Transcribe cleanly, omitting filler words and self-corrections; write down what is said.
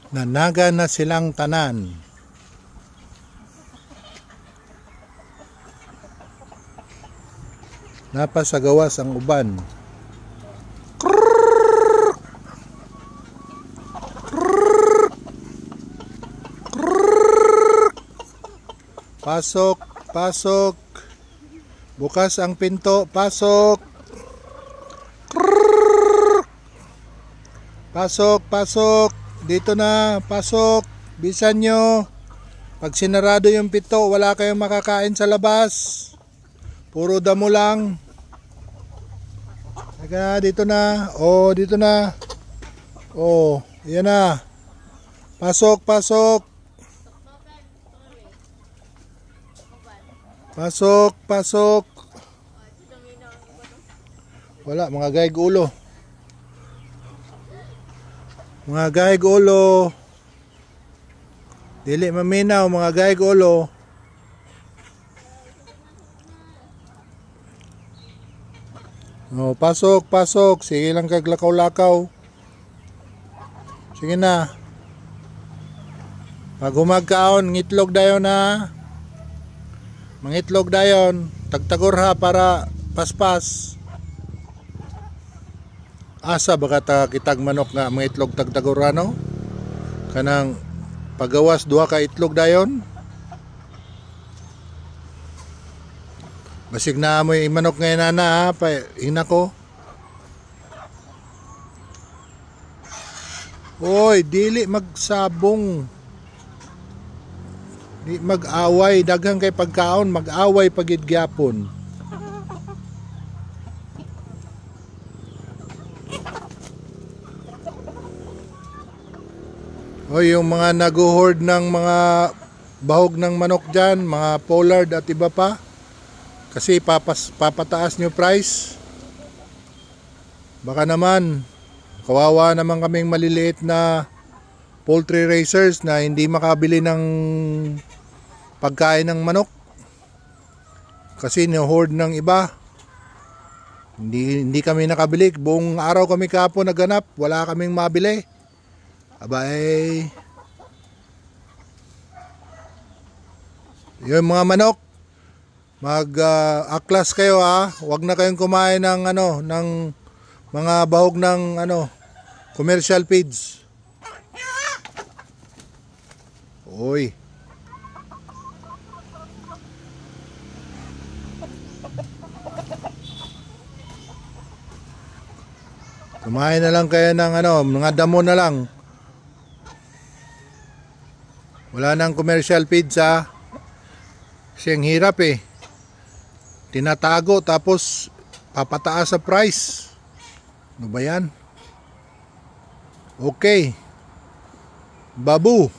Nanaga na silang tanan. Napasagawas ang uban. Pasok, pasok. Bukas ang pinto, pasok. Pasok, pasok. Dito na, pasok. Bisan nyo. Pag sinarado yung pinto, wala kayong makakain sa labas. Puro damo lang. Teka, dito na. Oh, dito na. Oh, yan na. Pasok, pasok. Pasok, pasok. Wala, mga gaig ulo. Mga gaig ulo. Dili maminaw, mga gaig ulo. Oh, pasok, pasok. Sige lang kaglakaw-lakaw. Sige na. Pag humagkaon, ngitlog dayon na. Mangitlog dayon, tagtagor ha para paspas. Asa baka ta kitag manok nga mangitlog tagtagor no? Kanang pagawas duha ka itlog dayon. Basig na mo yung manok ngayon na ha, pa hinako. Oy, dili magsabong. Di mag-away, daghang kay pagkaon, mag-away pagid gyapon. O yung mga nag-hoard ng mga bahog ng manok dyan, mga pollard at iba pa, kasi papataas nyo price. Baka naman kawawa naman kaming maliliit na poultry raisers na hindi makabili ng pagkain ng manok kasi ni-hoard ng iba. Hindi kami nakabili. Buong araw kami kahapon naghanap, wala kaming mabili. Abay, yung mga manok, mag-aklas kayo ha. Huwag na kayong kumain ng ng mga bahog ng commercial feeds. Oy. Kumain na lang kayo ng mga damo na lang. Wala nang commercial feeds ha. Kasi ang hirap eh. Tinatago tapos papataas sa price. Ano ba yan? Okay. Babu.